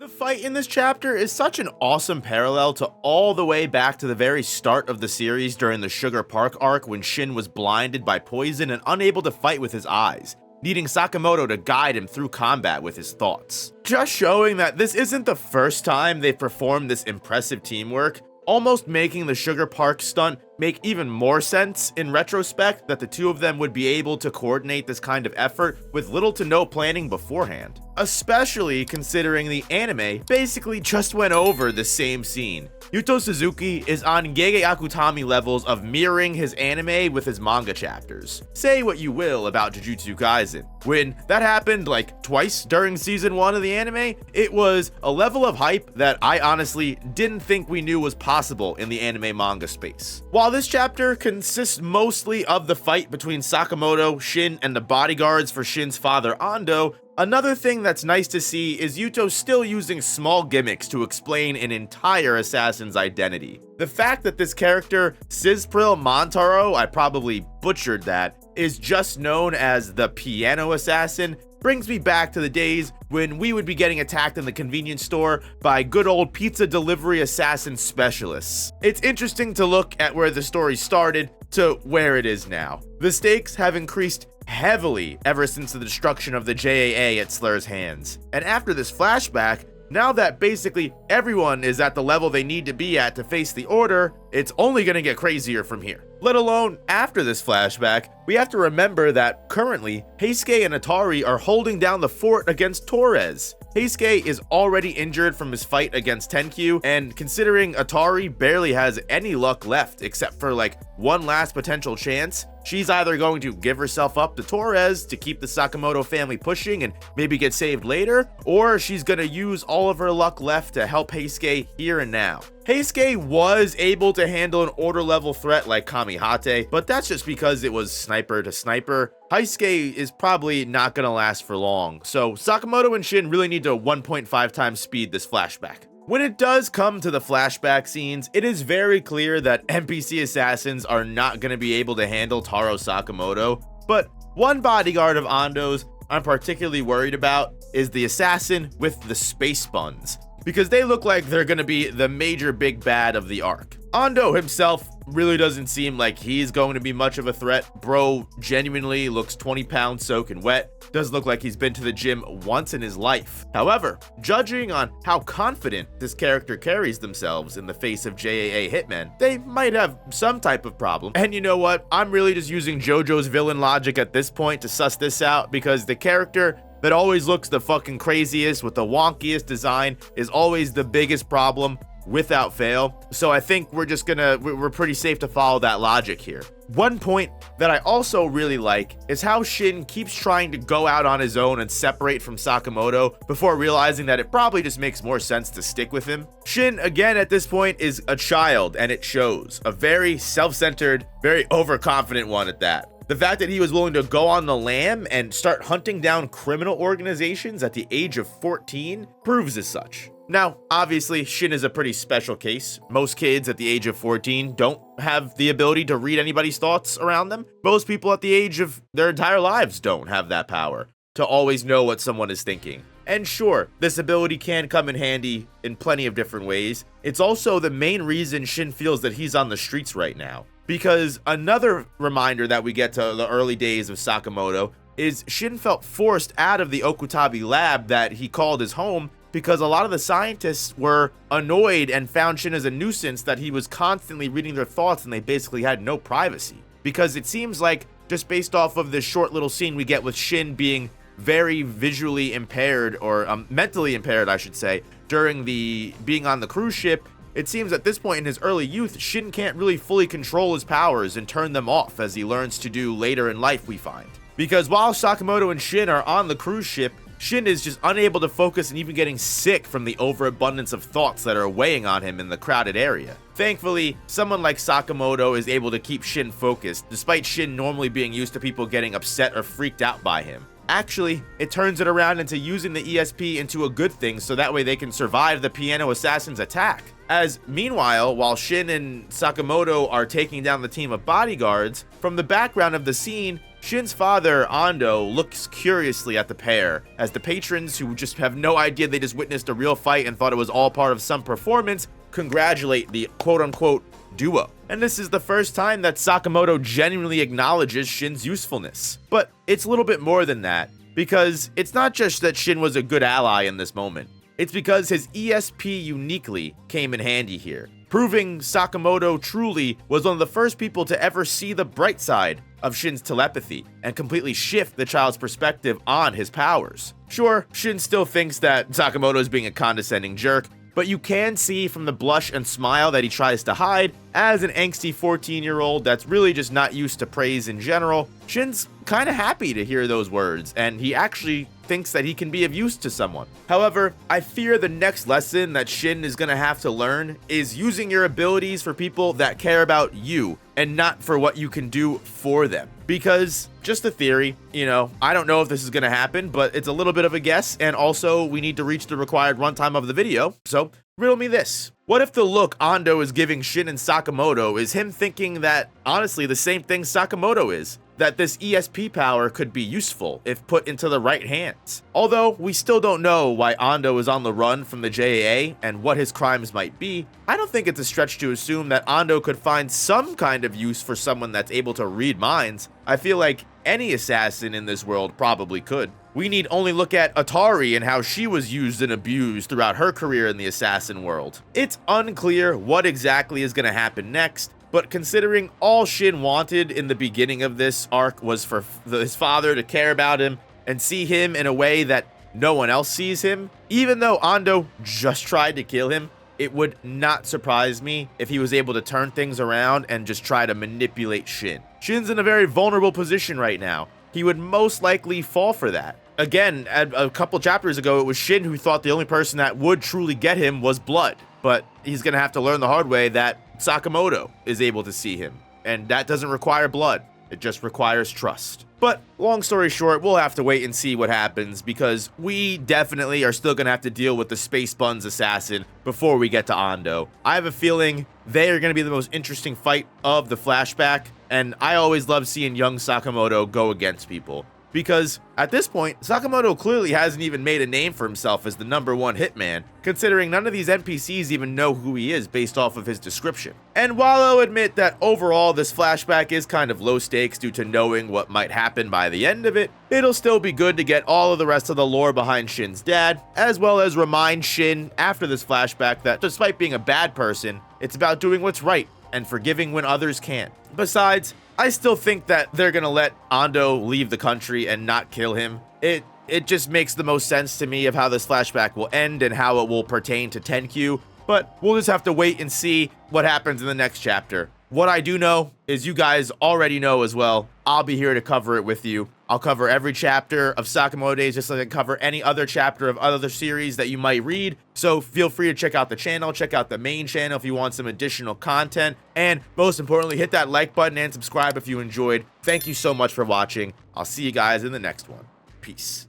The fight in this chapter is such an awesome parallel to all the way back to the very start of the series during the Sugar Park arc when Shin was blinded by poison and unable to fight with his eyes, needing Sakamoto to guide him through combat with his thoughts. Just showing that this isn't the first time they've performed this impressive teamwork, almost making the Sugar Park stunt make even more sense in retrospect that the two of them would be able to coordinate this kind of effort with little to no planning beforehand. Especially considering the anime basically just went over the same scene. Yuto Suzuki is on Gege Akutami levels of mirroring his anime with his manga chapters. Say what you will about Jujutsu Kaisen. When that happened like twice during season 1 of the anime, it was a level of hype that I honestly didn't think we knew was possible in the anime manga space. While this chapter consists mostly of the fight between Sakamoto, Shin, and the bodyguards for Shin's father Ando, another thing that's nice to see is Yuto still using small gimmicks to explain an entire assassin's identity. The fact that this character, Sizpril Montaro, I probably butchered that, is just known as the piano assassin brings me back to the days when we would be getting attacked in the convenience store by good old pizza delivery assassin specialists. It's interesting to look at where the story started to where it is now. The stakes have increased heavily ever since the destruction of the JAA at Slur's hands. And after this flashback, now that basically everyone is at the level they need to be at to face the Order, it's only going to get crazier from here. Let alone after this flashback, we have to remember that currently, Heisuke and Atari are holding down the fort against Torres. Heisuke is already injured from his fight against Tenkyu, and considering Atari barely has any luck left except for like one last potential chance, she's either going to give herself up to Torres to keep the Sakamoto family pushing and maybe get saved later, or she's gonna use all of her luck left to help Heisuke here and now. Heisuke was able to handle an Order level threat like Kamihate, but that's just because it was sniper to sniper. Heisuke is probably not gonna last for long, so Sakamoto and Shin really need to 1.5 times speed this flashback. When it does come to the flashback scenes, it is very clear that NPC assassins are not going to be able to handle Taro Sakamoto, but one bodyguard of Ando's I'm particularly worried about is the assassin with the space buns, because they look like they're going to be the major big bad of the arc. Ando himself really doesn't seem like he's going to be much of a threat. Bro genuinely looks 20 pounds soaking wet. Does look like he's been to the gym once in his life. However, judging on how confident this character carries themselves in the face of JAA hitmen, they might have some type of problem. And you know what? I'm really just using JoJo's villain logic at this point to suss this out, because the character that always looks the fucking craziest with the wonkiest design is always the biggest problem without fail. So I think we're pretty safe to follow that logic here. One point that I also really like is how Shin keeps trying to go out on his own and separate from Sakamoto before realizing that it probably just makes more sense to stick with him. Shin, again, at this point is a child, and it shows. A very self-centered, very overconfident one at that. The fact that he was willing to go on the lam and start hunting down criminal organizations at the age of 14 proves as such. Now, obviously, Shin is a pretty special case. Most kids at the age of 14 don't have the ability to read anybody's thoughts around them. Most people at the age of their entire lives don't have that power to always know what someone is thinking. And sure, this ability can come in handy in plenty of different ways. It's also the main reason Shin feels that he's on the streets right now. Because another reminder that we get to the early days of Sakamoto is Shin felt forced out of the Okutabi lab that he called his home because a lot of the scientists were annoyed and found Shin as a nuisance, that he was constantly reading their thoughts and they basically had no privacy. Because it seems like, just based off of this short little scene we get with Shin being very visually impaired, or mentally impaired I should say, during being on the cruise ship, it seems at this point in his early youth, Shin can't really fully control his powers and turn them off as he learns to do later in life, we find. Because while Sakamoto and Shin are on the cruise ship, Shin is just unable to focus and even getting sick from the overabundance of thoughts that are weighing on him in the crowded area. Thankfully, someone like Sakamoto is able to keep Shin focused, despite Shin normally being used to people getting upset or freaked out by him. Actually, it turns it around into using the ESP into a good thing so that way they can survive the piano assassin's attack. As meanwhile, while Shin and Sakamoto are taking down the team of bodyguards, from the background of the scene, Shin's father, Ando, looks curiously at the pair, as the patrons, who just have no idea they just witnessed a real fight and thought it was all part of some performance, congratulate the quote-unquote duo. And this is the first time that Sakamoto genuinely acknowledges Shin's usefulness. But it's a little bit more than that, because it's not just that Shin was a good ally in this moment. It's because his ESP uniquely came in handy here, proving Sakamoto truly was one of the first people to ever see the bright side of Shin's telepathy and completely shift the child's perspective on his powers. Sure, Shin still thinks that Sakamoto is being a condescending jerk, but you can see from the blush and smile that he tries to hide, as an angsty 14-year-old that's really just not used to praise in general, Shin's kinda happy to hear those words, and he actually thinks that he can be of use to someone. However, I fear the next lesson that Shin is gonna have to learn is using your abilities for people that care about you, and not for what you can do for them. Because, just a theory, I don't know if this is gonna happen, but it's a little bit of a guess, and also we need to reach the required runtime of the video, so riddle me this. What if the look Ando is giving Shin and Sakamoto is him thinking that, honestly, the same thing Sakamoto is? That this ESP power could be useful if put into the right hands. Although we still don't know why Ando is on the run from the JAA and what his crimes might be, I don't think it's a stretch to assume that Ando could find some kind of use for someone that's able to read minds. I feel like any assassin in this world probably could. We need only look at Atari and how she was used and abused throughout her career in the assassin world. It's unclear what exactly is going to happen next, but considering all Shin wanted in the beginning of this arc was for his father to care about him and see him in a way that no one else sees him, even though Ando just tried to kill him, it would not surprise me if he was able to turn things around and just try to manipulate Shin. Shin's in a very vulnerable position right now. He would most likely fall for that. Again, a couple chapters ago, it was Shin who thought the only person that would truly get him was blood, but he's gonna have to learn the hard way that Sakamoto is able to see him, and that doesn't require blood, it just requires trust. But long story short, we'll have to wait and see what happens, because we definitely are still gonna have to deal with the Space Buns assassin before we get to Ando. I have a feeling they are gonna be the most interesting fight of the flashback, and I always love seeing young Sakamoto go against people. Because at this point, Sakamoto clearly hasn't even made a name for himself as the #1 hitman, considering none of these NPCs even know who he is based off of his description. And while I'll admit that overall this flashback is kind of low stakes due to knowing what might happen by the end of it, it'll still be good to get all of the rest of the lore behind Shin's dad, as well as remind Shin after this flashback that despite being a bad person, it's about doing what's right and forgiving when others can't. Besides, I still think that they're gonna let Ando leave the country and not kill him. It just makes the most sense to me of how this flashback will end and how it will pertain to Tenkyu, but we'll just have to wait and see what happens in the next chapter. What I do know is you guys already know as well, I'll be here to cover it with you. I'll cover every chapter of Sakamoto Days just like I cover any other chapter of other series that you might read. So feel free to check out the channel, check out the main channel if you want some additional content. And most importantly, hit that like button and subscribe if you enjoyed. Thank you so much for watching. I'll see you guys in the next one. Peace.